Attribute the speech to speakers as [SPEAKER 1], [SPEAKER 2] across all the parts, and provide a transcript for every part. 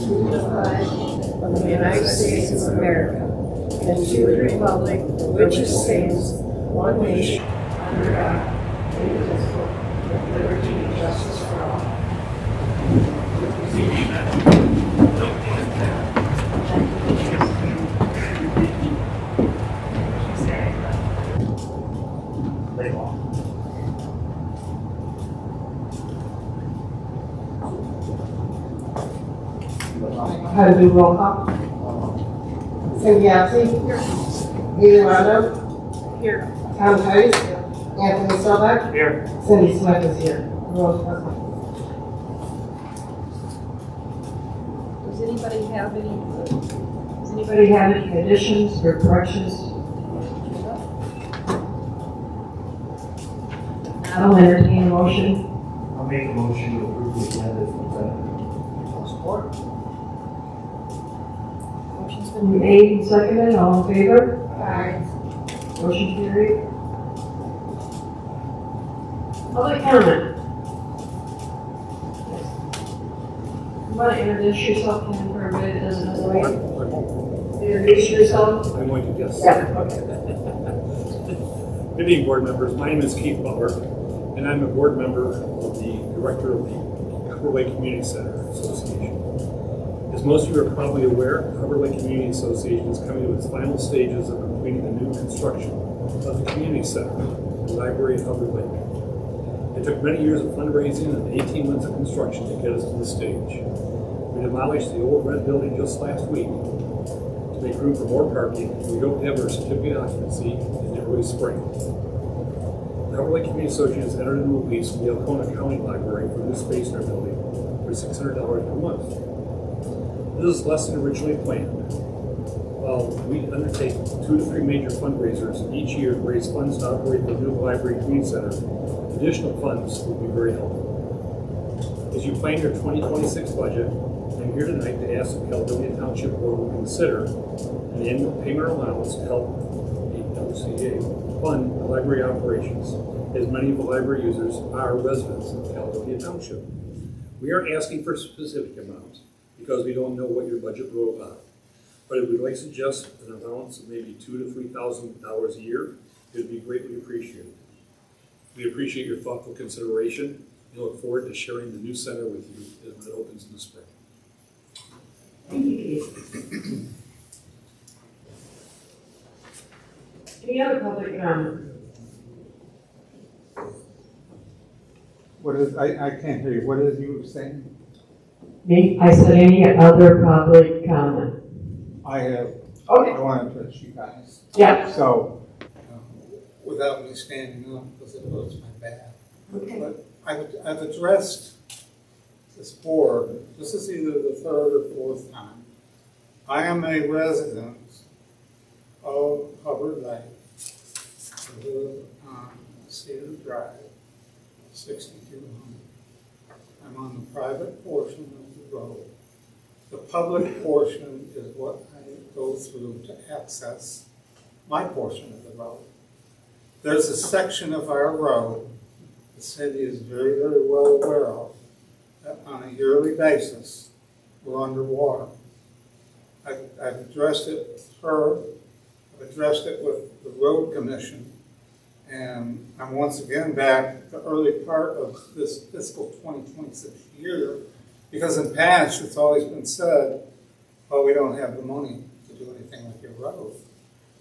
[SPEAKER 1] to the flag of the United States of America and to the republic for which it stands, one nation, under God, indivisible, with liberty and justice for all.
[SPEAKER 2] How to do roll call? Cindy Alcey. Here. Leland Rondo.
[SPEAKER 1] Here.
[SPEAKER 2] Tom Tice. Anthony Sobek.
[SPEAKER 3] Here.
[SPEAKER 2] Cindy Smith is here. Roll call.
[SPEAKER 1] Does anybody have any
[SPEAKER 2] Additions or corrections? I'll entertain a motion.
[SPEAKER 3] I'll make a motion to approve the agenda as presented. Support.
[SPEAKER 2] Motion's been made and seconded. All in favor?
[SPEAKER 1] Aye.
[SPEAKER 2] Motion carried. Public comment. You want to introduce yourself, Ken, for everybody that doesn't know the way? Introduce yourself.
[SPEAKER 4] I'm going to guess.
[SPEAKER 2] Yeah, okay.
[SPEAKER 4] Good evening, board members. My name is Keith Butler, and I'm a board member of the director of the Upper Lake Community Center Association. As most of you are probably aware, Upper Lake Community Association is coming to its final stages of completing the new construction of the community center, the library at Upper Lake. It took many years of fundraising and 18 months of construction to get us to this stage. We demolished the old red building just last week to make room for more parking. We hope to have our certificate of occupancy in early spring. The Upper Lake Community Association has entered into a lease with the Alcona County Library for new space in our building for $600 per month. This is less than originally planned. While we undertake 2 to 3 major fundraisers each year to raise funds to operate the new library community center, additional funds will be very helpful. As you plan your 2026 budget, I'm here tonight to ask the Caledonia Township Board will consider an annual payment allowance to help the LCA fund the library operations, as many of the library users are residents of Caledonia Township. We aren't asking for specific amounts because we don't know what your budget will allow. But if we'd like to suggest an allowance of maybe $2,000 to $3,000 a year, it would be greatly appreciated. We appreciate your thoughtful consideration and look forward to sharing the new center with you when it opens in the spring.
[SPEAKER 2] Thank you, Keith. Any other public comment?
[SPEAKER 5] What is, I can't hear you. What is you were saying?
[SPEAKER 2] Me? I said any other public comment?
[SPEAKER 5] I have,
[SPEAKER 2] Okay.
[SPEAKER 5] I want to address you guys.
[SPEAKER 2] Yeah.
[SPEAKER 5] So, without me standing up, because it hurts my back.
[SPEAKER 2] Okay.
[SPEAKER 5] But I've addressed this board, this is either the 3rd or 4th time. I am a resident of Hubbard Lake. I live on Cedar Drive, 6200. I'm on the private portion of the road. The public portion is what I go through to access my portion of the road. There's a section of our road the city is very, very well aware of that on a yearly basis we're underwater. I've addressed it with her, I've addressed it with the road commission, and I'm once again back at the early part of this fiscal 2026 year, because in past it's always been said, well, we don't have the money to do anything with your road.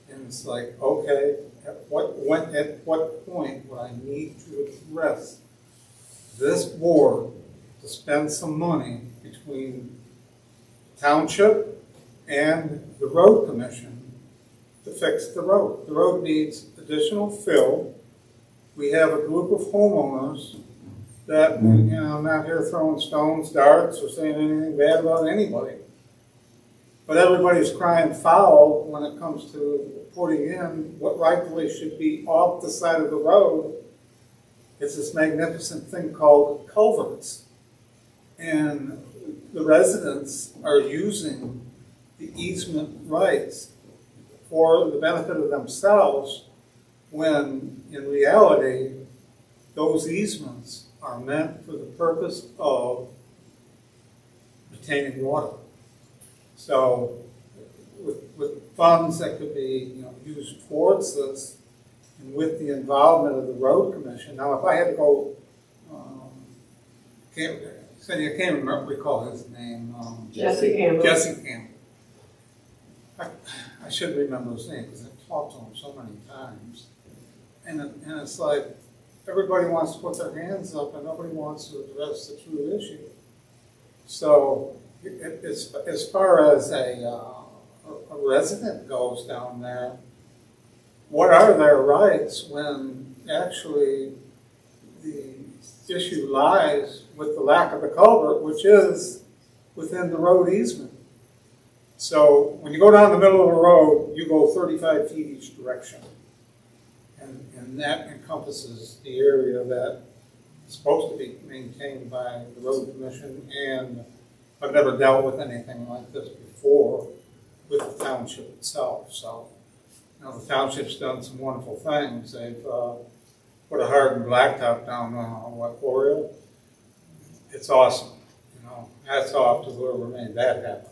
[SPEAKER 5] And it's like, okay, at what point would I need to address this board to spend some money between township and the road commission to fix the road? The road needs additional fill. We have a group of homeowners that, I'm not here throwing stones, darts, or saying anything bad about anybody. But everybody's crying foul when it comes to putting in what rightfully should be off the side of the road. It's this magnificent thing called culverts. And the residents are using the easement rights for the benefit of themselves, when in reality, those easements are meant for the purpose of retaining water. So with funds that could be, used towards this, and with the involvement of the road commission. Now, if I had to go, I can't recall his name.
[SPEAKER 2] Jesse Campbell.
[SPEAKER 5] Jesse Campbell. I should remember his name because I've talked to him so many times. And it's like everybody wants to put their hands up and nobody wants to address the true issue. So as far as a resident goes down there, what are their rights when actually the issue lies with the lack of a culvert, which is within the road easement? So when you go down the middle of the road, you go 35 feet each direction. And that encompasses the area that is supposed to be maintained by the road commission. And I've never dealt with anything like this before with the township itself. So, the township's done some wonderful things. They've put a hardened blacktop down Oriole. It's awesome. Hats off to whoever made that happen.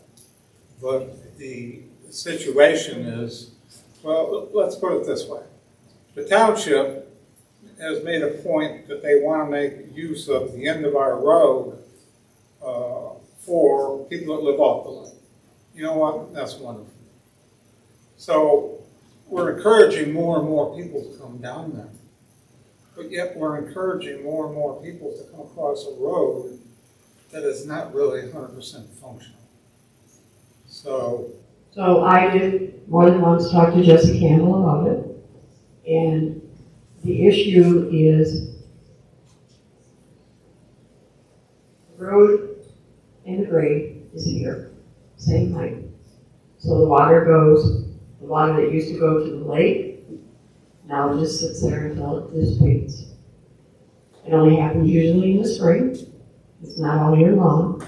[SPEAKER 5] But the situation is, well, let's put it this way. The township has made a point that they want to make use of the end of our road for people that live off the lake. You know what? That's wonderful. So we're encouraging more and more people to come down there. But yet we're encouraging more and more people to come across a road that is not really 100% functional. So
[SPEAKER 2] I did more than once talk to Jesse Campbell about it. And the issue is the road and the grade is here, same height. So the water that used to go to the lake, now just sits there until it dissipates. It only happens usually in the spring. It's not all year long.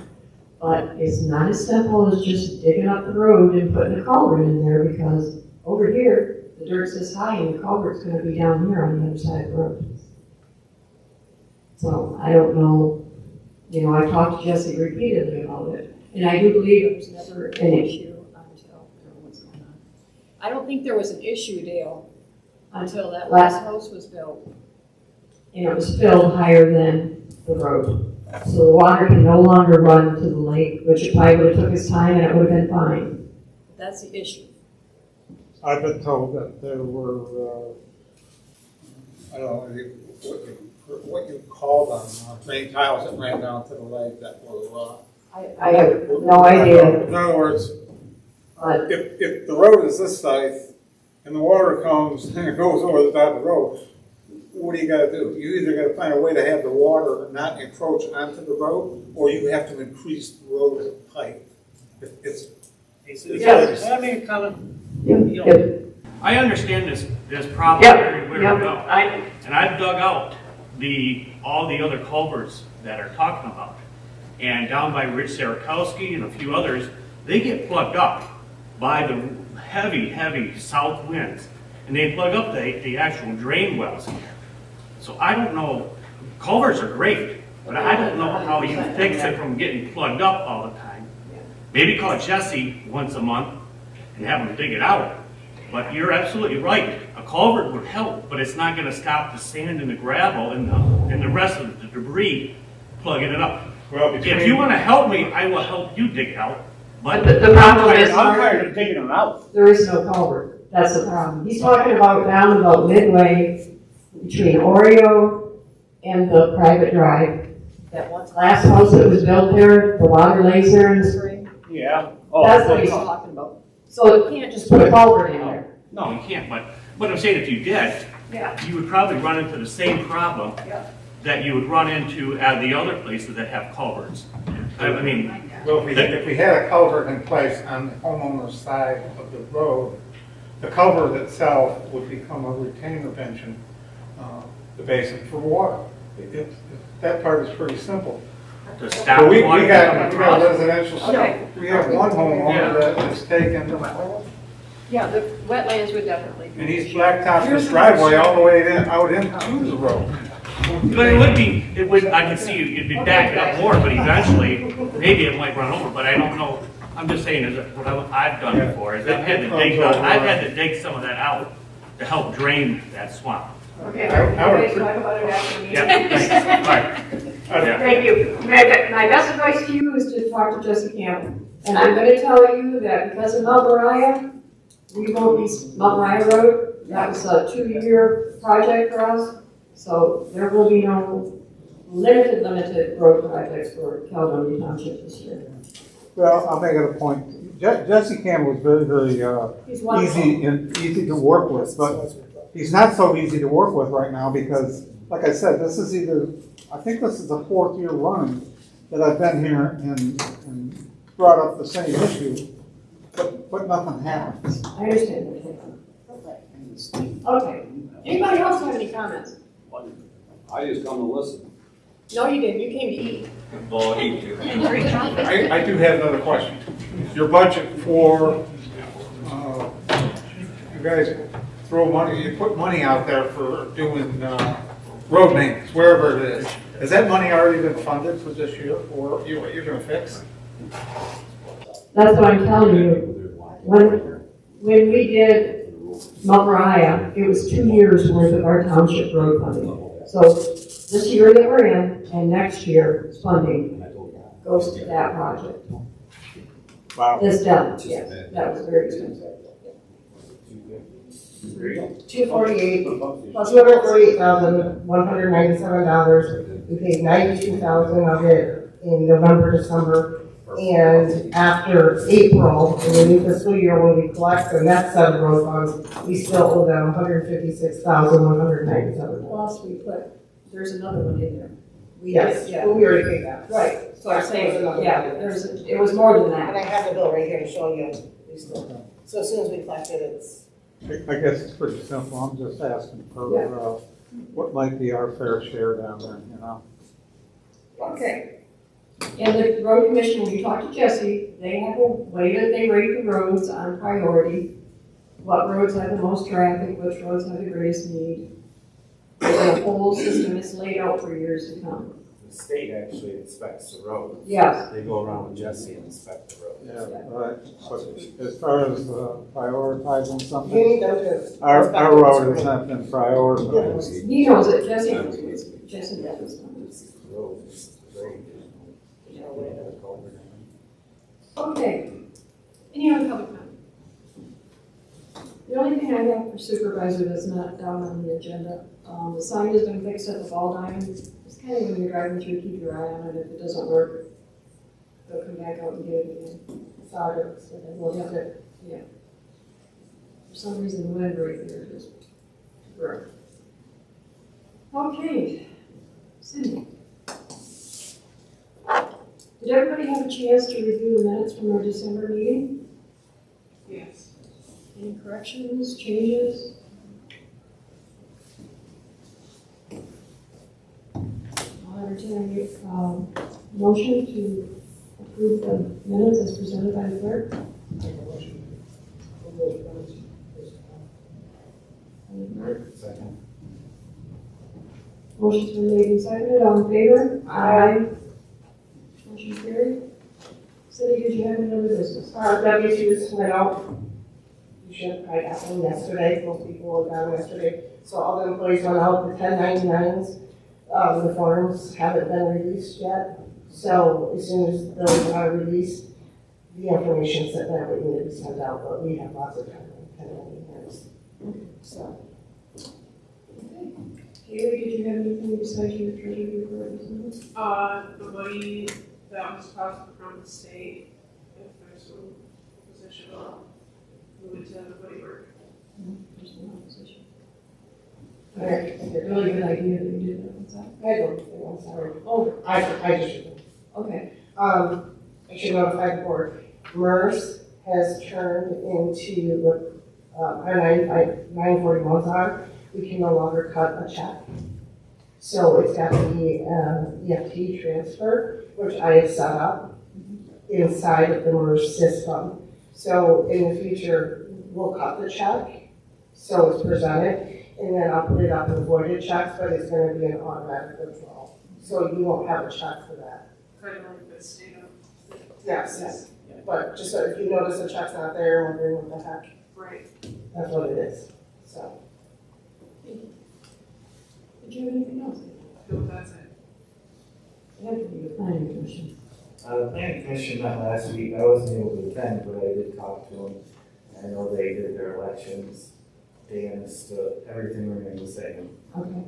[SPEAKER 2] But it's not as simple as just digging up the road and putting a culvert in there, because over here, the dirt's this high and the culvert's going to be down here on the other side of the road. So I don't know, I talked to Jesse repeatedly about it, and I do believe it was never an issue until, what's going on?
[SPEAKER 1] I don't think there was an issue, Dale, until that last house was built.
[SPEAKER 2] And it was filled higher than the road. So the water can no longer run to the lake, which it probably would have took its time and it would have been fine.
[SPEAKER 1] That's the issue.
[SPEAKER 5] I've been told that there were, I don't know what you call them, drain tiles that ran down to the lake that were.
[SPEAKER 2] I have no idea.
[SPEAKER 5] In other words, if the road is this size and the water comes and it goes over the top of the road, what do you got to do? You either got to find a way to have the water not encroach onto the road, or you have to increase the road height.
[SPEAKER 6] Yes. I mean, I understand this problem very well, and I've dug out all the other culverts that are talking about, and down by Rich Sarakowski and a few others, they get plugged up by the heavy south winds, and they plug up the actual drain wells. So I don't know, culverts are great, but I don't know how you fix it from getting plugged up all the time. Maybe call Jesse once a month and have him dig it out. But you're absolutely right. A culvert would help, but it's not going to stop the sand and the gravel and the rest of the debris plugging it up. Well, if you want to help me, I will help you dig it out. But
[SPEAKER 2] the problem is,
[SPEAKER 6] I'm tired of digging them out.
[SPEAKER 2] there is no culvert. That's the problem. He's talking about down about midway between Oreo and the private drive.
[SPEAKER 1] That one
[SPEAKER 2] Last house that was built there, the water lays there in the spring.
[SPEAKER 6] Yeah.
[SPEAKER 2] That's what he's talking about. So you can't just put a culvert in there.
[SPEAKER 6] No, you can't. But I'm saying if you did, you would probably run into the same problem that you would run into at the other places that have culverts. I mean,
[SPEAKER 5] Well, if we had a culvert in place on the homeowner's side of the road, the culvert itself would become a retainer bench, the basin for water. That part is pretty simple.
[SPEAKER 6] to stop
[SPEAKER 5] But we
[SPEAKER 6] water
[SPEAKER 5] got
[SPEAKER 6] from across.
[SPEAKER 5] residential,
[SPEAKER 1] Okay.
[SPEAKER 5] we have one homeowner that has taken,
[SPEAKER 1] Yeah, the wetlands would definitely.
[SPEAKER 5] and he's blacktopped his driveway all the way out into the road.
[SPEAKER 6] But I can see it'd be backing up more, but eventually, maybe it might run over, but I don't know I'm just saying, is what I've done before, is I've had to dig some of that out to help drain that swamp.
[SPEAKER 2] Okay, we'll talk about it after the meeting.
[SPEAKER 6] Yeah, thanks. All right. Yeah.
[SPEAKER 2] Thank you. My best advice to you is to talk to Jesse Campbell. And I'm gonna tell you that because of Mount Moriah, we won't be Mount Moriah Road. That was a 2-year project for us. So there will be no limited road projects for Caledonia Township this year.
[SPEAKER 5] Well, I'll make it a point. Jesse Campbell was very, very
[SPEAKER 2] He's wonderful.
[SPEAKER 5] easy to work with, but he's not so easy to work with right now because, like I said, this is I think this is the 4th year running that I've been here and brought up the same issue, but nothing happens.
[SPEAKER 2] I understand that. Okay. Anybody else have any comments?
[SPEAKER 3] I just come to listen.
[SPEAKER 2] No, you didn't. You came to eat.
[SPEAKER 3] Well, he do.
[SPEAKER 5] I do have another question. Your budget for, you guys throw money, you put money out there for doing road maintenance, wherever it is. Has that money already been funded for this year, or what you're gonna fix?
[SPEAKER 2] That's what I'm telling you. When we did Mount Moriah, it was 2 years worth of our township road funding. So this year that we're in and next year's funding goes to that project.
[SPEAKER 5] Wow.
[SPEAKER 2] This done, yes, that was very expensive.
[SPEAKER 7] 248, $248,197. We paid $92,000 of it in November, December. And after April, in the new fiscal year, when we collect the net set of road funds, we still owe them $156,197.
[SPEAKER 2] Plus we there's another one in there.
[SPEAKER 7] Yes,
[SPEAKER 2] Yeah.
[SPEAKER 7] well, we already paid that.
[SPEAKER 2] Right, so I'm saying, yeah, it was more than
[SPEAKER 7] And I
[SPEAKER 2] that.
[SPEAKER 7] have the bill right here showing you, we still, so as soon as we collect it, it's.
[SPEAKER 5] I guess it's pretty simple. I'm just asking for what might be our fair share down there, you know?
[SPEAKER 2] Okay. And the road commission, when you talk to Jesse, they have a way that they rate the roads on priority. What roads have the most traffic, which roads have the greatest need. And the whole system is laid out for years to come.
[SPEAKER 8] The state actually inspects the road.
[SPEAKER 2] Yes.
[SPEAKER 8] They go around with Jesse and inspect the road.
[SPEAKER 5] Yeah, right. But as far as prioritizing
[SPEAKER 7] You
[SPEAKER 5] something,
[SPEAKER 7] need them to.
[SPEAKER 5] our road has not been prioritized.
[SPEAKER 2] He knows it, Jesse knows it. Jesse does.
[SPEAKER 8] The road is great.
[SPEAKER 2] Okay. Any other public comment? The only thing I have for supervisor that's not down on the agenda, the sign has been fixed at the ball diamond. It's kind of when you're driving through, keep your eye on it. If it doesn't work, they'll come back out and get it again. Solder, so they will have it, yeah. For some reason, the wind right there just broke. Okay. Cindy. Did everybody have a chance to review the minutes from our December meeting?
[SPEAKER 1] Yes.
[SPEAKER 2] Any corrections, changes? I'll entertain a motion to approve the minutes as presented by the clerk.
[SPEAKER 8] Second.
[SPEAKER 2] Motion's been made and seconded. All in favor? Aye. Motion carried. Cindy, did you have any other business?
[SPEAKER 7] W-2s went out. You should have probably got them yesterday, most people were down yesterday. So all the employees went out, the 1099s, the forms haven't been released yet. So as soon as those are released, the information set that we need to be sent out, but we have lots of time on 1099s. So.
[SPEAKER 2] Haley, did you have anything besides your treasury report?
[SPEAKER 1] The money that was deposited from the state, if there's some position, move it to the money work.
[SPEAKER 2] There's no opposition.
[SPEAKER 7] Okay.
[SPEAKER 2] Really good idea that you did that. What's that?
[SPEAKER 7] I don't think, I'm sorry.
[SPEAKER 2] Oh,
[SPEAKER 7] I just shouldn't.
[SPEAKER 2] okay.
[SPEAKER 7] I should notify the board. MERS has turned into, our 941s are, we can no longer cut a check. So it's got to be EFT transfer, which I have set up inside of the MERS system. So in the future, we'll cut the check, so it's presented, and then I'll put it up in voided checks, but it's gonna be an automatic withdrawal. So you won't have a check for that.
[SPEAKER 1] Kind of like the state of.
[SPEAKER 7] Yes. But just so if you notice the check's not there, wondering what the heck,
[SPEAKER 2] Right.
[SPEAKER 7] that's what it is, so.
[SPEAKER 2] Did you have anything else?
[SPEAKER 7] No, that's it.
[SPEAKER 2] Yeah, the planning commission.
[SPEAKER 8] The planning commission met last week. I wasn't able to attend, but I did talk to them. I know they did their elections. They understood everything remained the same.
[SPEAKER 2] Okay.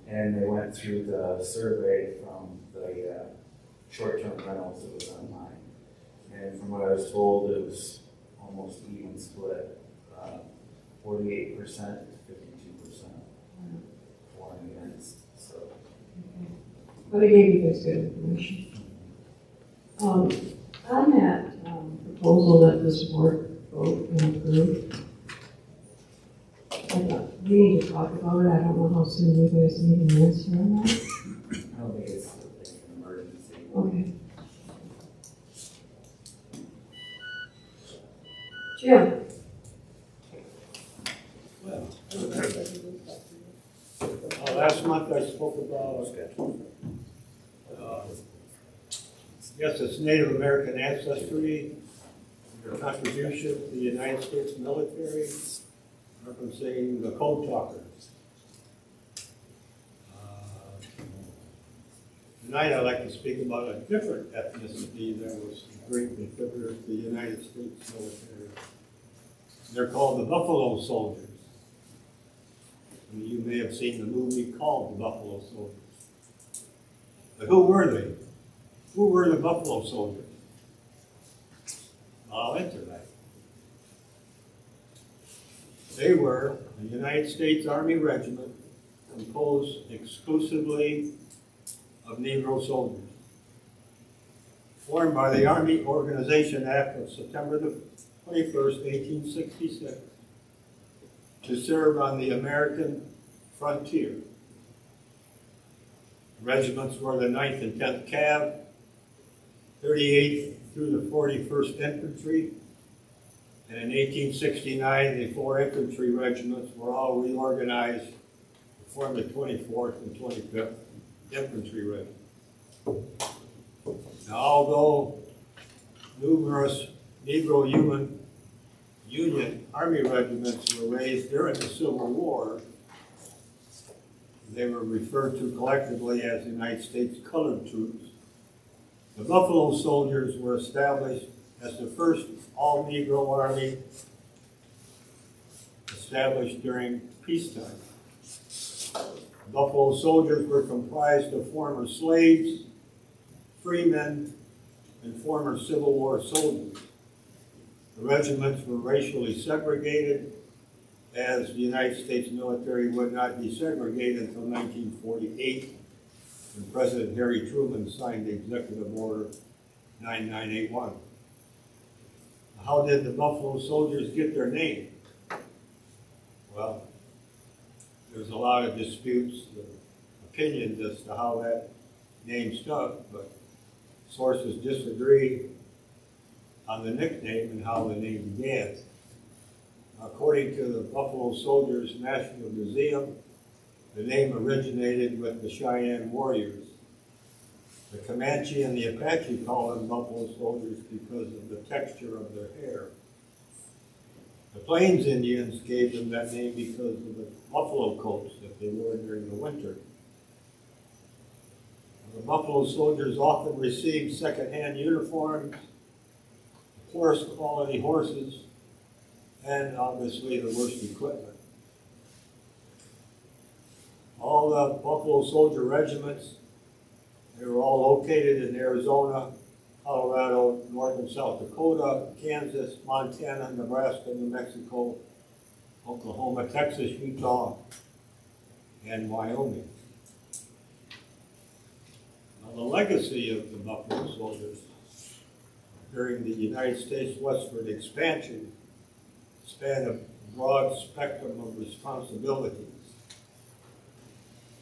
[SPEAKER 8] And they went through the survey from the short-term rentals that was online. And from what I was told, it was almost even split, 48% to 52% for and against. So.
[SPEAKER 2] But they gave you guys good information. On that proposal that this board vote and approve, I thought we need to talk about it. I don't know how soon you guys need an answer on that.
[SPEAKER 8] I don't think it's an emergency.
[SPEAKER 2] Okay. Jim?
[SPEAKER 3] Well, last month I spoke about, yes, it's Native American ancestry, their contribution to the United States military, referencing the code talkers. Tonight I'd like to speak about a different ethnicity that was a great contributor to the United States military. They're called the Buffalo Soldiers. You may have seen the movie called The Buffalo Soldiers. But who were they? Who were the Buffalo Soldiers? I'll answer that. They were a United States Army regiment composed exclusively of Negro soldiers, formed by the Army Organization Act of September the 21st, 1866, to serve on the American frontier. Regiments were the 9th and 10th Cav, 38th through the 41st Infantry, and in 1869 the 4 infantry regiments were all reorganized to form the 24th and 25th Infantry Regiment. Now, although numerous Negro Union Army regiments were raised during the Civil War, they were referred to collectively as the United States Colored Troops. The Buffalo Soldiers were established as the first all-Negro army established during peacetime. The Buffalo Soldiers were comprised of former slaves, freemen, and former Civil War soldiers. The regiments were racially segregated, as the United States military would not desegregate until 1948, when President Harry Truman signed the Executive Order 9981. How did the Buffalo Soldiers get their name? Well, there's a lot of disputes, opinions as to how that name stuck, but sources disagree on the nickname and how the name began. According to the Buffalo Soldiers National Museum, the name originated with the Cheyenne warriors. The Comanche and the Apache call them Buffalo Soldiers because of the texture of their hair. The Plains Indians gave them that name because of the buffalo coats that they wore during the winter. The Buffalo Soldiers often received second-hand uniforms, poorest quality horses, and obviously the worst equipment. All the Buffalo Soldier regiments, they were all located in Arizona, Colorado, North and South Dakota, Kansas, Montana, Nebraska, New Mexico, Oklahoma, Texas, Utah, and Wyoming. Now, the legacy of the Buffalo Soldiers during the United States westward expansion spanned a broad spectrum of responsibilities.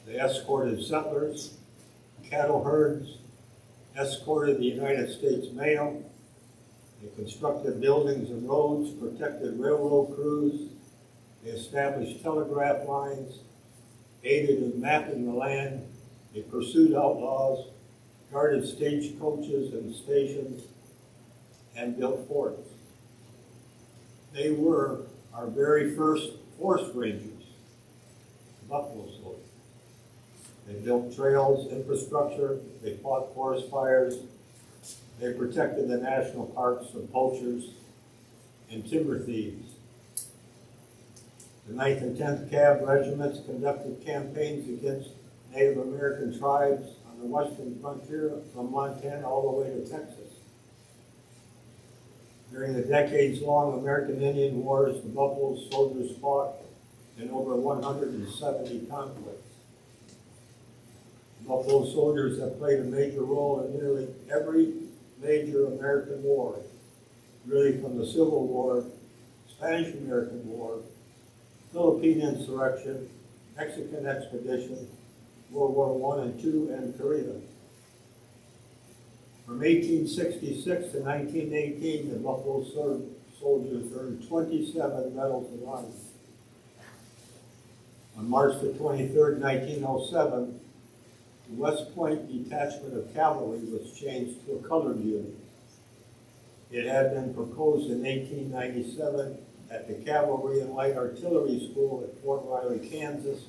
[SPEAKER 3] They escorted settlers, cattle herds, escorted the United States mail. They constructed buildings and roads, protected railroad crews. They established telegraph lines, aided in mapping the land. They pursued outlaws, guarded stagecoaches and stations, and built forts. They were our very first forest rangers, the Buffalo Soldiers. They built trails, infrastructure, they fought forest fires, they protected the national parks from poachers and timber thieves. The 9th and 10th Cav regiments conducted campaigns against Native American tribes on the western frontier from Montana all the way to Texas. During the decades-long American Indian Wars, the Buffalo Soldiers fought in over 170 conflicts. The Buffalo Soldiers have played a major role in nearly every major American war, really from the Civil War, Spanish-American War, Philippine insurrection, Mexican expedition, World War I and II, and Korea. From 1866 to 1918, the Buffalo Soldiers earned 27 medals of honor. On March the 23rd, 1907, the West Point Detachment of Cavalry was changed to a colored unit. It had been proposed in 1897 at the Cavalry and Light Artillery School at Fort Riley, Kansas,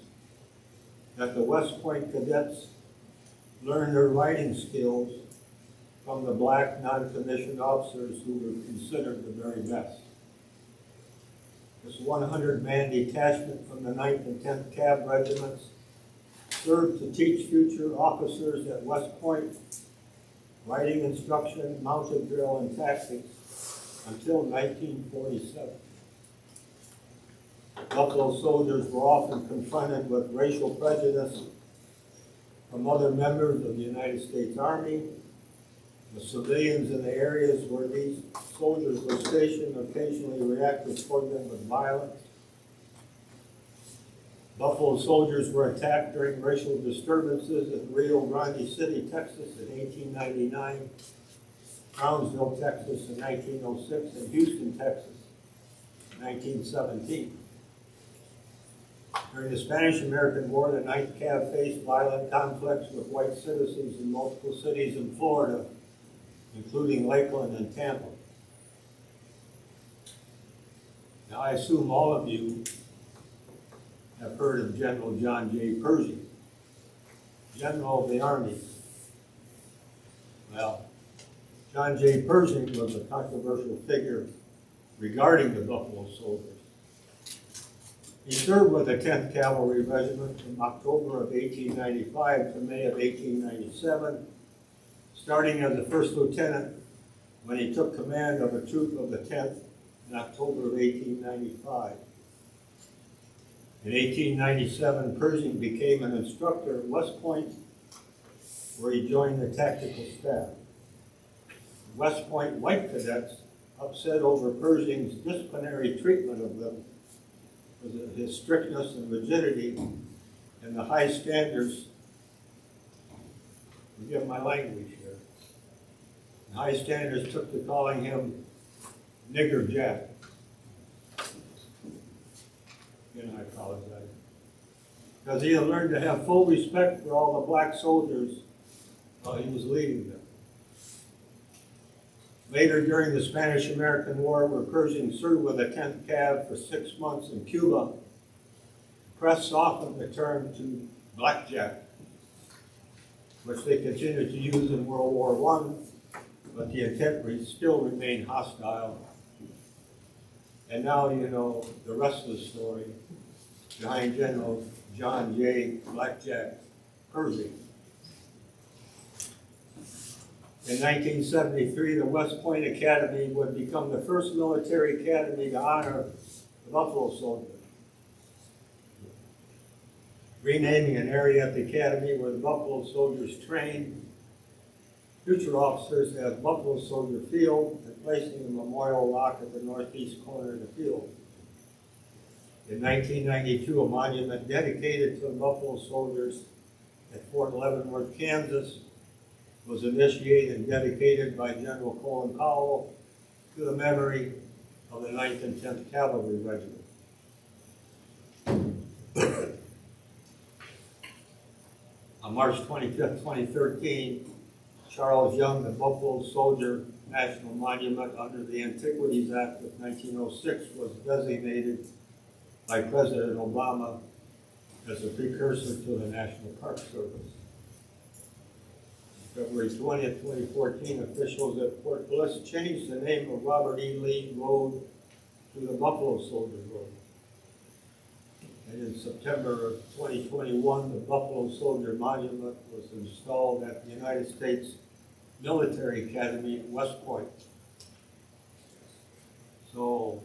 [SPEAKER 3] that the West Point cadets learn their riding skills from the black non-commissioned officers who were considered the very best. This 100-man detachment from the 9th and 10th Cav regiments served to teach future officers at West Point riding instruction, mounted drill, and tactics until 1947. Buffalo Soldiers were often confronted with racial prejudice from other members of the United States Army. The civilians in the areas where these soldiers were stationed occasionally reacted toward them with violence. Buffalo Soldiers were attacked during racial disturbances in Rio Grande City, Texas in 1899, Brownsville, Texas in 1906, and Houston, Texas in 1917. During the Spanish-American War, the 9th Cav faced violent conflicts with white citizens in multiple cities in Florida, including Lakeland and Tampa. Now, I assume all of you have heard of General John J. Pershing, General of the Army. Well, John J. Pershing was a controversial figure regarding the Buffalo Soldiers. He served with the 10th Cavalry Regiment from October of 1895 to May of 1897, starting as a first lieutenant when he took command of a troop of the 10th in October of 1895. In 1897, Pershing became an instructor at West Point, where he joined the tactical staff. The West Point white cadets, upset over Pershing's disciplinary treatment of them, his strictness and rigidity, and the high standards, forgive my language here, the high standards took to calling him Nigger Jack. Again, I apologize. Because he had learned to have full respect for all the black soldiers while he was leading them. Later, during the Spanish-American War, where Pershing served with the 10th Cav for 6 months in Cuba, the press softened the term to blackjack, which they continued to use in World War I, but the intent still remained hostile. And now you know the rest of the story behind General John J. Blackjack Pershing. In 1973, the West Point Academy would become the first military academy to honor the Buffalo Soldiers, renaming an area at the academy where the Buffalo Soldiers trained future officers as Buffalo Soldier Field and placing a memorial rock at the northeast corner of the field. In 1992, a monument dedicated to the Buffalo Soldiers at Fort Leavenworth, Kansas, was initiated and dedicated by General Colin Powell to the memory of the 9th and 10th Cavalry Regiment. On March 25, 2013, Charles Young, the Buffalo Soldier National Monument under the Antiquities Act of 1906 was designated by President Obama as a precursor to the National Park Service. February 20th, 2014, officials at Fort Bliss changed the name of Robert E. Lee Road to the Buffalo Soldier Road. And in September of 2021, the Buffalo Soldier Monument was installed at the United States Military Academy at West Point. So,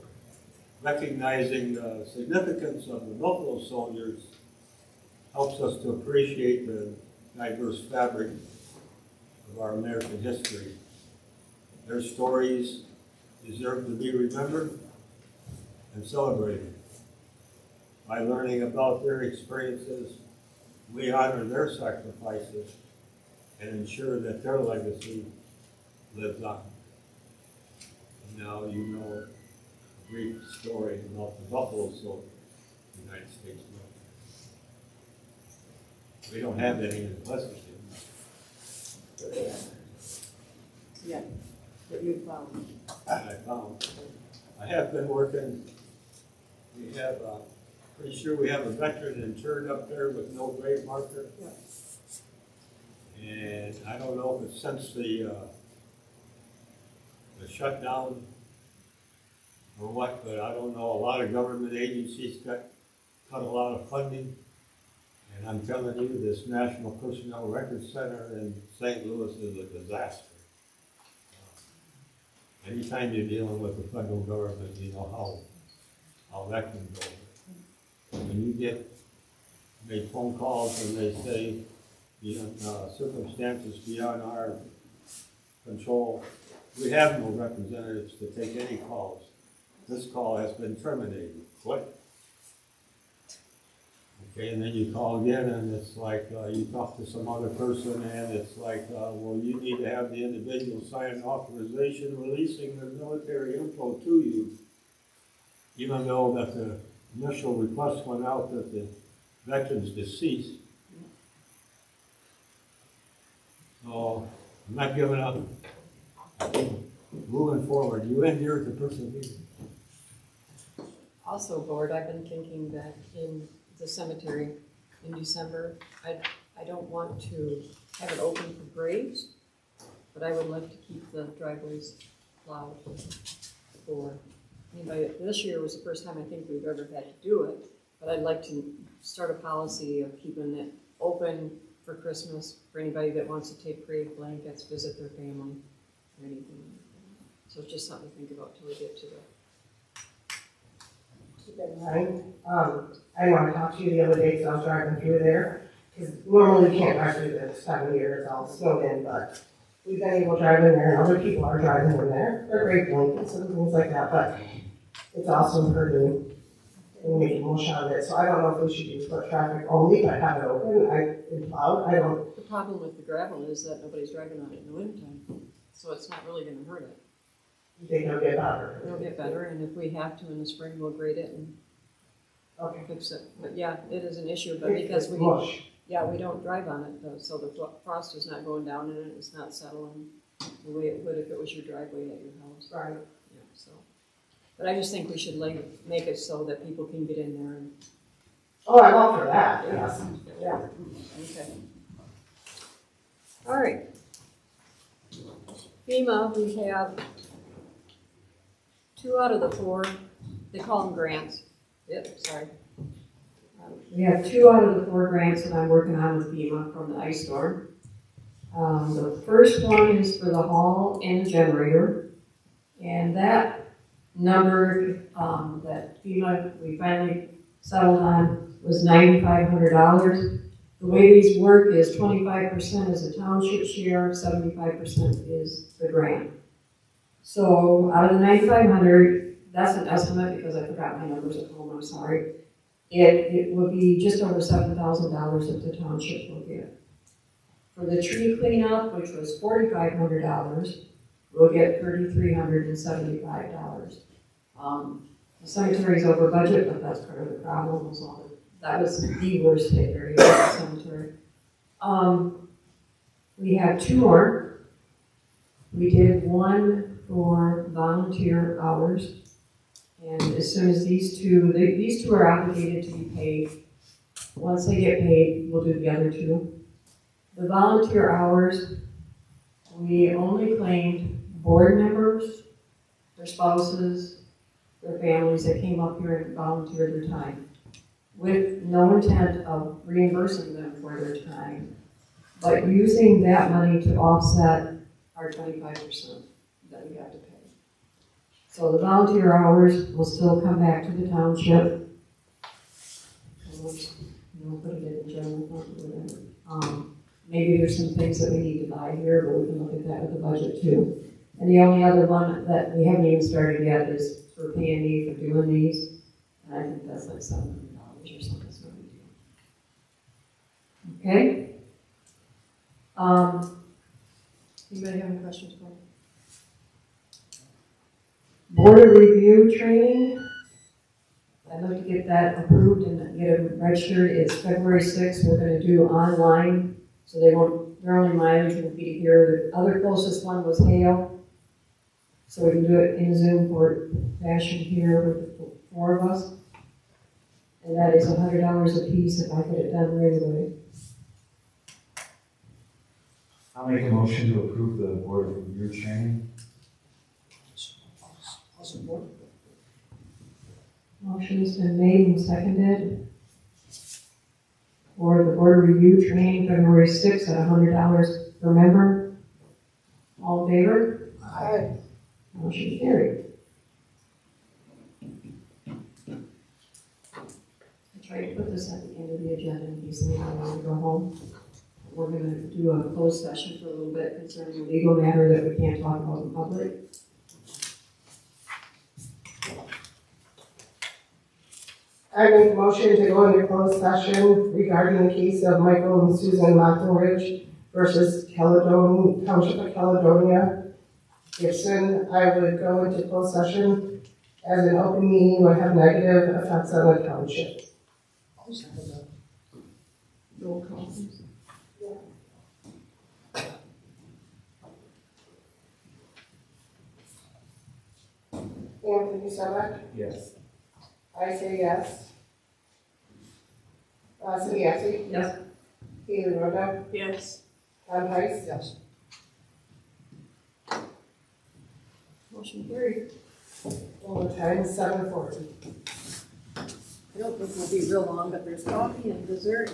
[SPEAKER 3] recognizing the significance of the Buffalo Soldiers helps us to appreciate the diverse fabric of our American history. Their stories deserve to be remembered and celebrated. By learning about their experiences, we honor their sacrifices and ensure that their legacy lives on. And now you know a brief story about the Buffalo Soldier, the United States military. We don't have any in Pleasanton.
[SPEAKER 2] Yeah, that you found.
[SPEAKER 3] I found. I have been working, we have, pretty sure we have a veteran interred up there with no grave marker.
[SPEAKER 2] Yeah.
[SPEAKER 3] And I don't know if it's since the shutdown or what, but I don't know, a lot of government agencies cut a lot of funding. And I'm telling you, this National Personnel Records Center in St. Louis is a disaster. Anytime you're dealing with the federal government, you know how that can go. When you make phone calls and they say, circumstances beyond our control, we have no representatives to take any calls. This call has been terminated. Click. Okay, and then you call again and it's like, you talk to some other person and it's like, well, you need to have the individual sign an authorization releasing their military info to you, even though that the initial request went out that the veteran's deceased. So, I'm not giving up. Moving forward, you endure to persevere.
[SPEAKER 2] Also, Board, I've been thinking that in the cemetery in December, I don't want to have it open for graves, but I would like to keep the driveways plowed for anybody. This year was the first time I think we've ever had to do it, but I'd like to start a policy of keeping it open for Christmas for anybody that wants to take grave blankets, visit their family, or anything. So it's just something to think about till we get to the.
[SPEAKER 7] Keep in mind, I know I talked to you the other day, so I was driving through there, because normally you can't drive through this time of year, it's all snowed in, but we've been able to drive in there, and other people are driving in there. They're great blankets and things like that, but it's awesome for doing and making the most out of it. So I don't know if we should use foot traffic only, but have it open, and plowed. I don't.
[SPEAKER 2] The problem with the gravel is that nobody's driving on it in the wintertime, so it's not really going to hurt it.
[SPEAKER 7] You think it'll get better?
[SPEAKER 2] It'll get better, and if we have to in the spring, we'll grade it and fix it. But yeah, it is an issue, but because we don't drive on it, though, so the frost is not going down in it, it's not settling the way it would if it was your driveway at your house.
[SPEAKER 7] Right.
[SPEAKER 2] Yeah, so. But I just think we should make it so that people can get in there and.
[SPEAKER 7] Oh, I'm all for that, yes. Yeah.
[SPEAKER 2] Okay. All right. FEMA, we have 2 out of the 4, they call them grants. Yep, sorry. We have 2 out of the 4 grants that I'm working on with FEMA from the ice storm. The first one is for the hall and the generator. And that number that FEMA, we finally settled on was $9,500. The way these work is 25% is the township share, 75% is the grant. So out of the $9,500, that's an estimate because I forgot my numbers at home, I'm sorry. It will be just over $7,000 that the township will get. For the tree cleanup, which was $4,500, we'll get $3,375. The cemetery's over budget, but that's part of the problem. That was the worst hit area of the cemetery. We have 2 more. We did one for volunteer hours, and as soon as these two are obligated to be paid. Once they get paid, we'll do the other two. The volunteer hours, we only claimed board members, their spouses, their families that came up here and volunteered their time, with no intent of reimbursing them for their time, but using that money to offset our 25% that we have to pay. So the volunteer hours will still come back to the township. We'll put it in the general fund or whatever. Maybe there's some things that we need to buy here, but we can look at that with the budget too. And the only other one that we haven't even started yet is for paying me for doing these. And I think that's like $700 or something, so we do. Okay? Anybody have any questions for me? Board of Review training. I'd like to get that approved and get them registered. It's February 6th. We're going to do online, so their only mileage will be here. The other closest one was Hale, so we can do it in Zoom for fashion here with the 4 of us. And that is $100 a piece if I get it done right away.
[SPEAKER 8] I'll make a motion to approve the Board of Review training.
[SPEAKER 2] Motion's been made and seconded for the Board of Review training February 6th at $100 per member. All in favor?
[SPEAKER 7] Aye.
[SPEAKER 2] Motion carried. I tried to put this at the end of the agenda in case anyone wanted to go home. We're going to do a closed session for a little bit concerning a legal matter that we can't talk about in public.
[SPEAKER 7] I make a motion to go into closed session regarding the case of Michael and Susan Monteridge versus Caledonia, Township of Caledonia. Gibson, I would go into closed session as an open meeting would have negative effects on the township.
[SPEAKER 2] Roll call, please.
[SPEAKER 7] Anthony Sebek?
[SPEAKER 8] Yes.
[SPEAKER 7] I say yes. Cindy Ashley?
[SPEAKER 2] Yes.
[SPEAKER 7] Haley Roda?
[SPEAKER 1] Yes.
[SPEAKER 7] Tom Heiss? Yes.
[SPEAKER 2] Motion carried.
[SPEAKER 7] Well, the time is 7:40.
[SPEAKER 1] I don't think we'll be real long, but there's coffee and dessert.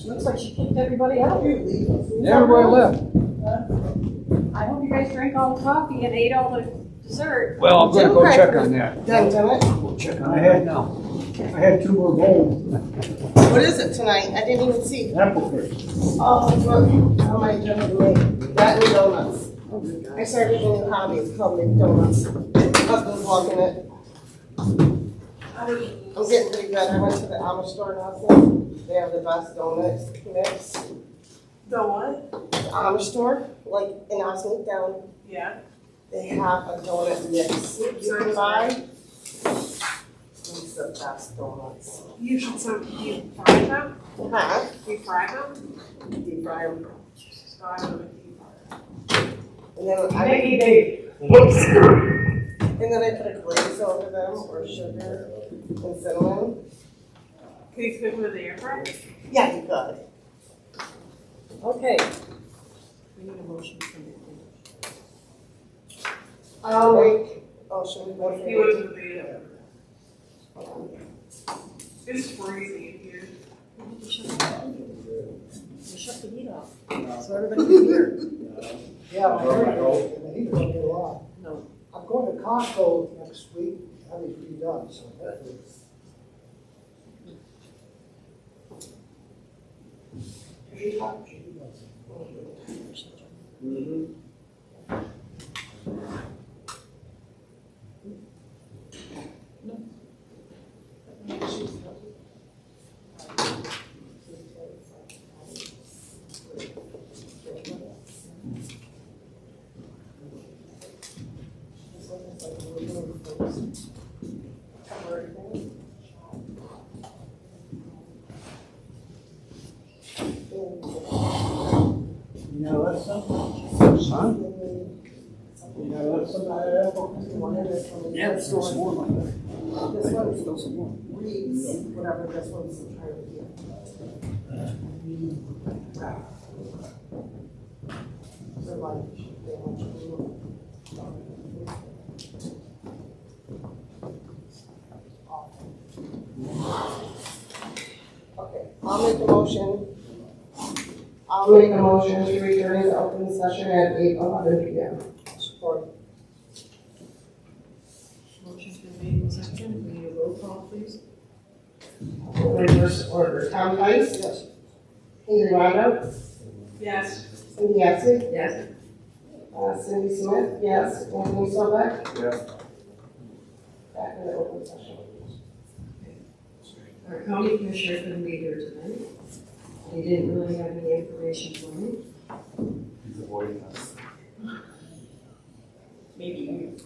[SPEAKER 1] Looks like she kicked everybody out.
[SPEAKER 9] Everybody left.
[SPEAKER 1] I hope you guys drank all the coffee and ate all the dessert.
[SPEAKER 9] Well, I'm gonna go check on that.
[SPEAKER 7] Done, it?
[SPEAKER 9] We'll check on that now.
[SPEAKER 3] I had 2 more goals.
[SPEAKER 7] What is it tonight? I didn't even see.
[SPEAKER 3] Apple cake.
[SPEAKER 7] Oh, look, how my agenda today. That and donuts. I started a new hobby, it's called make donuts. Husband's walking it. I'm getting pretty good. I went to the Amish store last night. They have the best donut mix.
[SPEAKER 1] The what?
[SPEAKER 7] The Amish store, like in Osmond down,
[SPEAKER 1] Yeah.
[SPEAKER 7] they have a donut mix you can buy. It's the best donuts.
[SPEAKER 1] You should you fry them?
[SPEAKER 7] Huh?
[SPEAKER 1] You fry them?
[SPEAKER 7] Deep fry them.
[SPEAKER 1] So I don't know if you fry them.
[SPEAKER 7] And then
[SPEAKER 2] Maggie bake.
[SPEAKER 7] whoops. And then I put a glaze over them or sugar and cinnamon.
[SPEAKER 1] Can you cook with the air fryer?
[SPEAKER 7] Yeah, you could.
[SPEAKER 2] Okay. We need a motion from you.
[SPEAKER 7] I'll make, oh, should we wait for
[SPEAKER 2] He
[SPEAKER 7] you?
[SPEAKER 2] wasn't available. It's freezing in here.
[SPEAKER 1] Shut the heat off, so everybody can hear.
[SPEAKER 10] Yeah, I heard it, and the heat don't get a lot.
[SPEAKER 1] No.
[SPEAKER 10] I'm going to Costco next week, have it redone, so hopefully. You know, that's something. Son? You know, that's something.
[SPEAKER 9] Yeah, it's still some more like that.
[SPEAKER 7] This one
[SPEAKER 9] Still some more.
[SPEAKER 7] reads whatever this one's trying to do. So like, they want you to look. Okay, I'll make a motion. I'll make a motion to return to open session at 8:11 p.m. Support.
[SPEAKER 2] Motion's been made and seconded. We need a roll call, please.
[SPEAKER 7] Reverse order. Tom Tice? Yes. Haley Rondo?
[SPEAKER 2] Yes.
[SPEAKER 7] Cindy Hetzig?
[SPEAKER 2] Yes.
[SPEAKER 7] Cindy Smith? Yes. Anthony Sobek?
[SPEAKER 8] Yes.
[SPEAKER 7] Back in the open session.
[SPEAKER 2] Our county commissioner couldn't be here tonight. He didn't really have any information for me.
[SPEAKER 8] He's avoiding us.
[SPEAKER 2] Maybe you.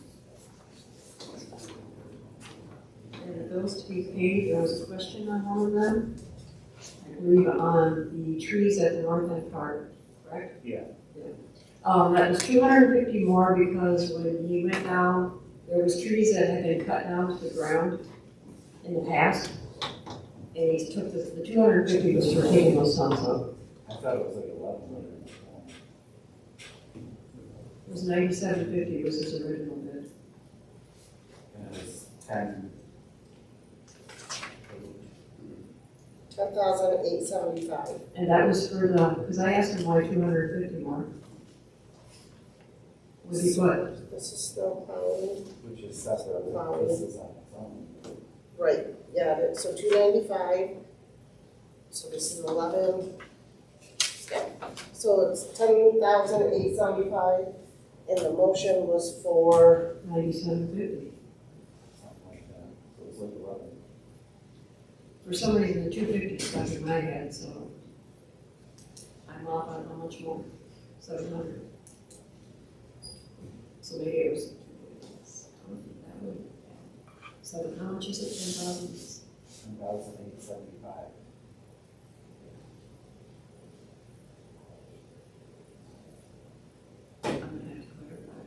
[SPEAKER 2] And the bills to be paid, there was a question on one of them. I believe on the trees at the north end park, correct?
[SPEAKER 8] Yeah.
[SPEAKER 2] That was 250 more because when he went down, there was trees that had been cut down to the ground in the past. And he took the 250 was for taking those stumps up.
[SPEAKER 8] I thought it was like 1,100.
[SPEAKER 2] It was 97.50 was his original bid.
[SPEAKER 8] And it was 10.
[SPEAKER 7] 10,875.
[SPEAKER 2] And that was for the, because I asked him why 250 more. Was he what?
[SPEAKER 7] This is still plowing.
[SPEAKER 8] Which is separate.
[SPEAKER 7] Wow.
[SPEAKER 8] This is on its own.
[SPEAKER 7] Right, yeah, so 295. So this is 11. Yeah. So it's 10,875, and the motion was for
[SPEAKER 2] 97.50.
[SPEAKER 8] Something like that. So it was like 11.
[SPEAKER 2] For some reason, the 250 stuck in my head, so I'm off on how much more? 700. So maybe it was, that would, so how much is it, 10,000?
[SPEAKER 8] 10,875.
[SPEAKER 2] I'm gonna have to clarify.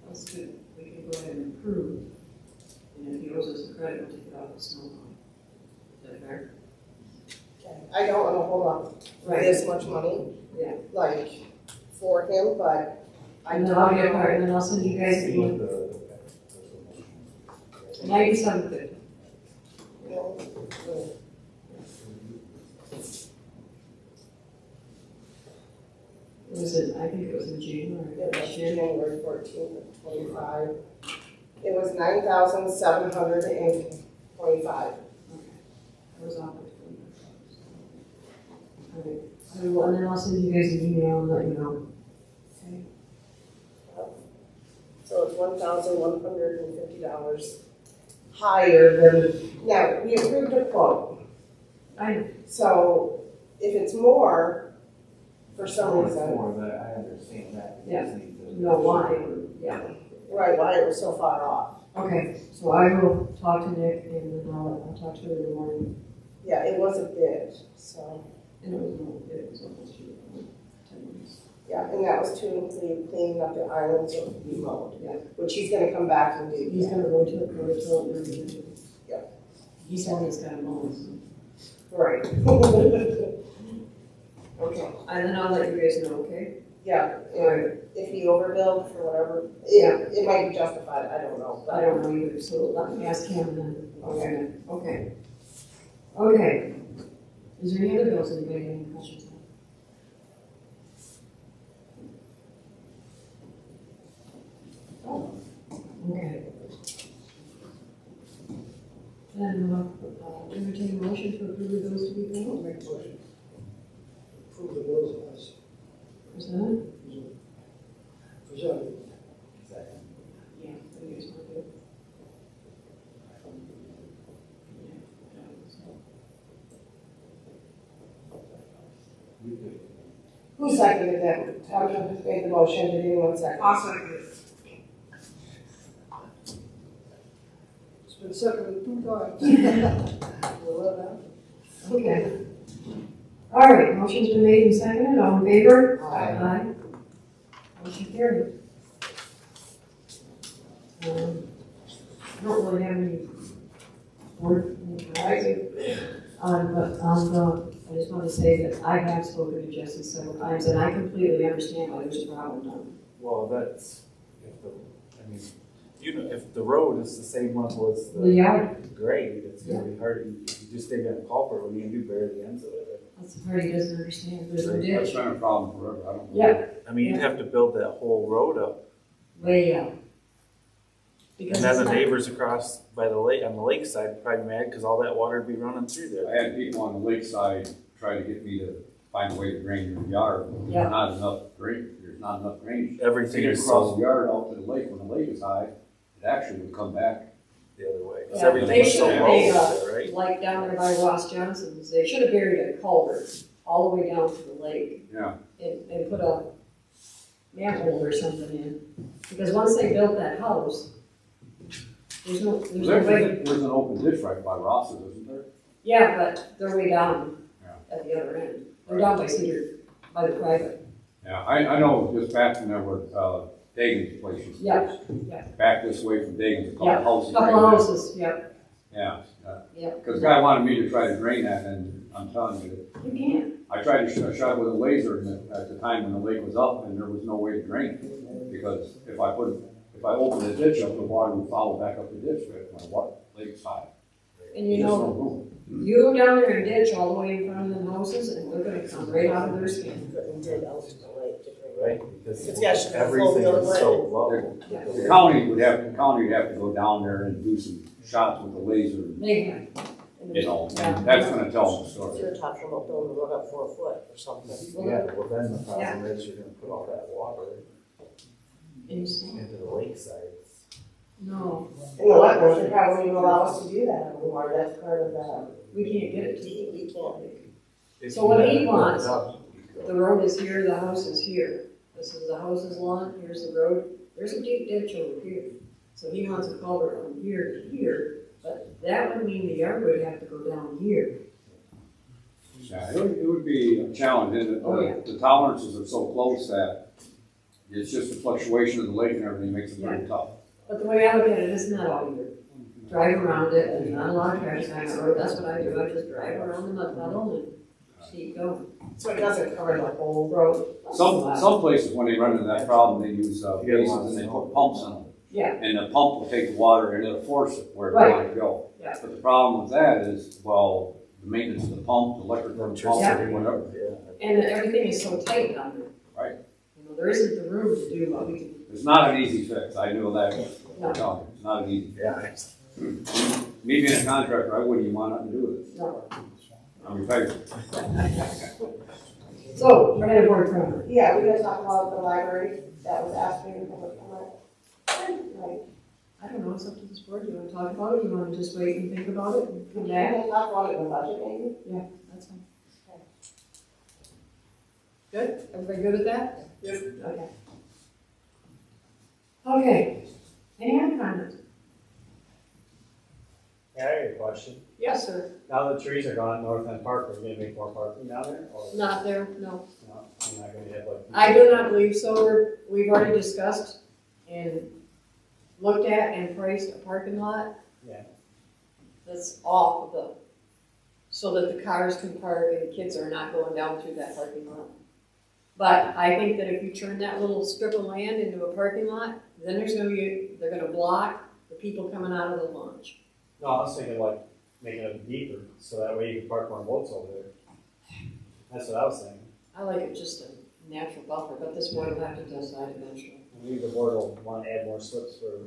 [SPEAKER 2] That's good, we can go ahead and approve, and if he owes us a credit, we'll take it off the snow line. Is that fair?
[SPEAKER 7] I don't want to hold on for this much money,
[SPEAKER 2] Yeah.
[SPEAKER 7] like, for him, but I
[SPEAKER 2] And
[SPEAKER 7] don't
[SPEAKER 2] then I'll get a
[SPEAKER 7] know.
[SPEAKER 2] card, and then I'll send you guys an
[SPEAKER 8] See what
[SPEAKER 2] email.
[SPEAKER 8] the
[SPEAKER 2] 97.50. It was in, I think it was in January.
[SPEAKER 7] It was January 14th of 25. It was 9,725.
[SPEAKER 2] Okay. I was off it. Okay. So, and then I'll send you guys an email and let you know. Okay.
[SPEAKER 7] So it's $1,150 higher than, now, we approved a quote.
[SPEAKER 2] I know.
[SPEAKER 7] So if it's more, for some
[SPEAKER 8] Oh,
[SPEAKER 7] reason,
[SPEAKER 8] more that I understand that. You
[SPEAKER 2] Yeah.
[SPEAKER 8] just need to-
[SPEAKER 2] No, why? Yeah.
[SPEAKER 7] right, why it was so far off.
[SPEAKER 2] Okay, so I will talk to Nick and then I'll talk to him in the morning.
[SPEAKER 7] Yeah, it was a bid, so,
[SPEAKER 2] And it was almost 10 minutes.
[SPEAKER 7] yeah, and that was to include cleaning up the islands of the mowed,
[SPEAKER 2] Yeah.
[SPEAKER 7] which he's gonna come back and do.
[SPEAKER 2] He's gonna go to it, go to it.
[SPEAKER 7] Yeah.
[SPEAKER 2] He's the one that's got them all, so.
[SPEAKER 7] Right.
[SPEAKER 2] Okay, and then I'll let you guys know, okay?
[SPEAKER 7] Yeah,
[SPEAKER 2] Alright.
[SPEAKER 7] if he overbilled for whatever,
[SPEAKER 2] Yeah.
[SPEAKER 7] it might be justified, I don't know.
[SPEAKER 2] I don't know either, so let me ask him then. Okay, okay. Okay. Is there any other bills anybody have any questions on? Oh, okay. Then, entertain a motion to approve the bills to be paid.
[SPEAKER 10] I'll make a motion. Approve the bills as
[SPEAKER 2] Presented?
[SPEAKER 10] presented.
[SPEAKER 8] Second.
[SPEAKER 2] Yeah. What do you guys want to do?
[SPEAKER 8] You could.
[SPEAKER 7] Who seconded that? Tom just made the motion, did anyone second?
[SPEAKER 1] I'll second it.
[SPEAKER 10] It's been seconded 2 times. We'll let that.
[SPEAKER 2] Okay. All right, motion's been made and seconded, all in favor?
[SPEAKER 7] Aye.
[SPEAKER 2] Motion carried. I don't really have any board, but I just want to say that I have spoken to Jesse several times, and I completely understand why there's a problem now.
[SPEAKER 8] Well, that's, if the, I mean, you know, if the road is the same level as
[SPEAKER 2] Well, yeah,
[SPEAKER 8] the grade, it's gonna be hard, if you just dig in a culvert, what are you gonna do, bury the ends of it?
[SPEAKER 2] that's the part he doesn't understand, there's no
[SPEAKER 5] That's
[SPEAKER 2] ditch.
[SPEAKER 5] been a problem forever, I don't know.
[SPEAKER 2] Yeah,
[SPEAKER 8] I mean, you'd have to build that whole road up.
[SPEAKER 2] way out. Because
[SPEAKER 8] And then
[SPEAKER 2] it's
[SPEAKER 8] the
[SPEAKER 2] not-
[SPEAKER 8] neighbors across by the lake, on the lakeside, would probably be mad because all that water would be running through there.
[SPEAKER 5] I had people on the lakeside try to get me to find a way to drain their yard.
[SPEAKER 2] Yeah.
[SPEAKER 5] There's not enough drainage.
[SPEAKER 8] Everything
[SPEAKER 5] Take it
[SPEAKER 8] is
[SPEAKER 5] across
[SPEAKER 8] so
[SPEAKER 5] the yard out to the lake, when the lake is high, it actually would come back.
[SPEAKER 8] the other way. 'Cause
[SPEAKER 2] Yeah,
[SPEAKER 8] everything
[SPEAKER 2] they
[SPEAKER 8] is so
[SPEAKER 2] should have
[SPEAKER 8] low
[SPEAKER 2] made
[SPEAKER 8] there, right?
[SPEAKER 2] like down there by Ross Johnson's, they should have buried a culvert all the way down to the lake.
[SPEAKER 5] Yeah.
[SPEAKER 2] And put a manhole or something in, because once they built that house, there's no way.
[SPEAKER 5] There's an open ditch right by Ross's, isn't there?
[SPEAKER 2] Yeah, but they're way down
[SPEAKER 5] Yeah.
[SPEAKER 2] at the other end, they're down by Cedar, by the private.
[SPEAKER 5] Yeah, I know just back from there where, Dagan's place used to be.
[SPEAKER 2] Yeah, yeah.
[SPEAKER 5] Back this way from Dagan's, a couple
[SPEAKER 2] Yeah,
[SPEAKER 5] houses.
[SPEAKER 2] Couple
[SPEAKER 5] right
[SPEAKER 2] of houses, yep,
[SPEAKER 5] there. Yeah,
[SPEAKER 2] yep.
[SPEAKER 5] cause the guy wanted me to try to drain that, and I'm telling you,
[SPEAKER 2] You can't,
[SPEAKER 5] I tried to shot it with a laser at the time when the lake was up, and there was no way to drain it. Because if I opened the ditch up, the water would follow back up the ditch, but my lake's high.
[SPEAKER 2] and you
[SPEAKER 5] There's
[SPEAKER 2] know,
[SPEAKER 5] no room.
[SPEAKER 2] you go down there and ditch all the way in front of the houses, and they're gonna come right out of their skin.
[SPEAKER 1] Couldn't dig out to the lake to drink.
[SPEAKER 8] Right, because
[SPEAKER 1] It's got to flow
[SPEAKER 8] everything
[SPEAKER 1] the other
[SPEAKER 8] is so
[SPEAKER 1] way.
[SPEAKER 8] low.
[SPEAKER 5] The county would have to go down there and do some shots with the laser,
[SPEAKER 2] They have.
[SPEAKER 5] you know, and that's gonna tell them the
[SPEAKER 1] So
[SPEAKER 5] story.
[SPEAKER 1] you're talking about building the road up 4 foot or something.
[SPEAKER 8] Yeah, well then the problem is you're gonna put all that water
[SPEAKER 2] Insane.
[SPEAKER 8] into the lakesides.
[SPEAKER 2] No,
[SPEAKER 7] In the wetlands, they probably won't even allow us to do that anymore, that's part of the.
[SPEAKER 2] we can't get it to
[SPEAKER 1] We can't.
[SPEAKER 8] If
[SPEAKER 2] So
[SPEAKER 8] you
[SPEAKER 2] what
[SPEAKER 8] had
[SPEAKER 2] he
[SPEAKER 8] it built
[SPEAKER 2] wants-
[SPEAKER 8] up, you could
[SPEAKER 2] The
[SPEAKER 8] go.
[SPEAKER 2] road is here, the house is here. This is the house's lawn, here's the road, there's a deep ditch over here. So he wants a culvert from here to here, but that would mean the yard would have to go down here.
[SPEAKER 5] Yeah, it would be a challenge, and
[SPEAKER 2] Oh, yeah.
[SPEAKER 5] the tolerances are so close that it's just the fluctuation of the lake and everything makes it very tough.
[SPEAKER 2] But the way I look at it, it's not all year. Drive around it, and not a lot of traffic on the road, that's what I do, I just drive around the mud puddle and keep going.
[SPEAKER 7] So it doesn't cover the whole road.
[SPEAKER 5] Some places, when they run into that problem, they use
[SPEAKER 8] You get a
[SPEAKER 5] basins
[SPEAKER 8] lot of
[SPEAKER 5] and they
[SPEAKER 8] snow.
[SPEAKER 5] put pumps in them.
[SPEAKER 2] Yeah,
[SPEAKER 5] And the pump will take the water and it'll force it where they
[SPEAKER 2] Right.
[SPEAKER 5] want to go.
[SPEAKER 2] Yeah.
[SPEAKER 5] But the problem with that is, well, the maintenance of the pump, the electric pump,
[SPEAKER 8] Electricity,
[SPEAKER 5] whatever.
[SPEAKER 8] yeah.
[SPEAKER 2] and everything is so tight down there.
[SPEAKER 5] Right.
[SPEAKER 2] You know, there isn't the room to do what we can.
[SPEAKER 5] It's not an easy fix, I know that.
[SPEAKER 2] No.
[SPEAKER 5] No, it's not an easy.
[SPEAKER 8] Yeah.
[SPEAKER 5] Me being a contractor, I wouldn't even want nothing to do with it.
[SPEAKER 2] No.
[SPEAKER 5] I'm retired.
[SPEAKER 2] So, we're gonna work from it.
[SPEAKER 7] Yeah, we gotta talk about the library, that was asked me in public comment. Right.
[SPEAKER 2] I don't know, it's up to this board, do you wanna talk about it, you wanna just wait and think about it and come
[SPEAKER 7] We
[SPEAKER 2] back?
[SPEAKER 7] can talk about it in the budget maybe.
[SPEAKER 2] Yeah, that's fine. Good, everybody good with that?
[SPEAKER 1] Yep.
[SPEAKER 2] Okay. Okay, any other comments?
[SPEAKER 11] Yeah, I got a question.
[SPEAKER 2] Yes, sir.
[SPEAKER 11] Now the trees are gone, North End Park, are you gonna make more parking down there, or
[SPEAKER 2] Not there, no.
[SPEAKER 11] no? You're not gonna have like.
[SPEAKER 2] I do not believe so, we've already discussed and looked at and priced a parking lot.
[SPEAKER 11] Yeah.
[SPEAKER 2] That's off of the so that the cars can park and the kids are not going down through that parking lot. But I think that if you turn that little strip of land into a parking lot, then they're gonna block the people coming out of the launch.
[SPEAKER 11] No, I was thinking like making it deeper, so that way you can park more boats over there. That's what I was thinking.
[SPEAKER 2] I like it just a natural buffer, but this board will have to decide eventually.
[SPEAKER 11] Maybe the board will want to add more slips for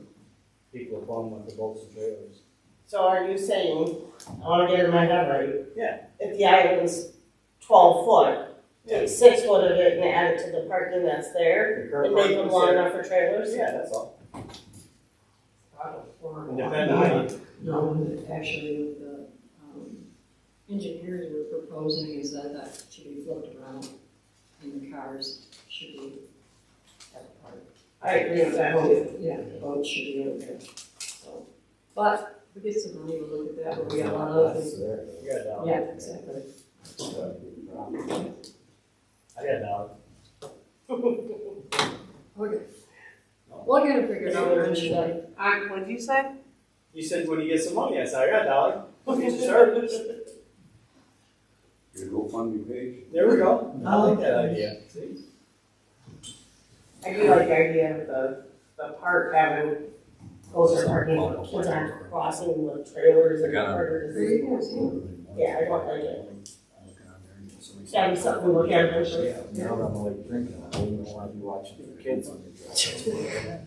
[SPEAKER 11] people going with the boats and trailers.
[SPEAKER 7] So are you saying, I wanna get in my head right,
[SPEAKER 11] Yeah.
[SPEAKER 7] if the island's 12 foot, take 6 foot of it and add it to the parking that's there, and make them long enough for trailers?
[SPEAKER 11] Yeah, that's all.
[SPEAKER 2] Or-
[SPEAKER 11] And depending on how you-
[SPEAKER 2] No, actually, what the engineers were proposing is that should be flipped around, and the cars should be at the park.
[SPEAKER 7] I agree with that.
[SPEAKER 2] Yeah, the boat should be over there, so. But if we get some money, we'll look at that, but we got a lot of other things.
[SPEAKER 11] You got a dollar.
[SPEAKER 2] Yeah, exactly.
[SPEAKER 11] I got a dollar.
[SPEAKER 2] Okay. We'll get it figured out eventually.
[SPEAKER 7] What did you say?
[SPEAKER 11] You said when you get some money, I said, I got a dollar. You just heard.
[SPEAKER 12] Your GoFundMe page?
[SPEAKER 11] There we go. I like that idea. See?
[SPEAKER 7] I do like the idea of the park having closer parking, kids aren't crossing the trailers and harder to see. Yeah, I don't like it. Gotta be something to look at eventually.
[SPEAKER 8] Now that I'm like drinking, I don't even want to be watching the kids on the drive.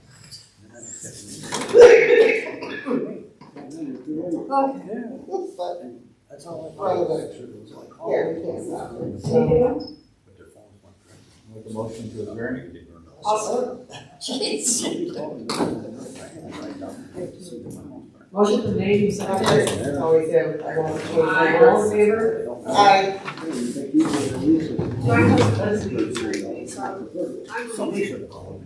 [SPEAKER 12] That's all I
[SPEAKER 7] Well,
[SPEAKER 12] thought.
[SPEAKER 7] Yeah, we can't stop it.
[SPEAKER 2] Anything else?
[SPEAKER 8] Make a motion to adjourn.
[SPEAKER 2] Awesome. Motion to made, and seconded.
[SPEAKER 7] Always do, I want to change my
[SPEAKER 2] All
[SPEAKER 7] rules.
[SPEAKER 2] in favor?
[SPEAKER 7] Aye.
[SPEAKER 12] Somebody should have called.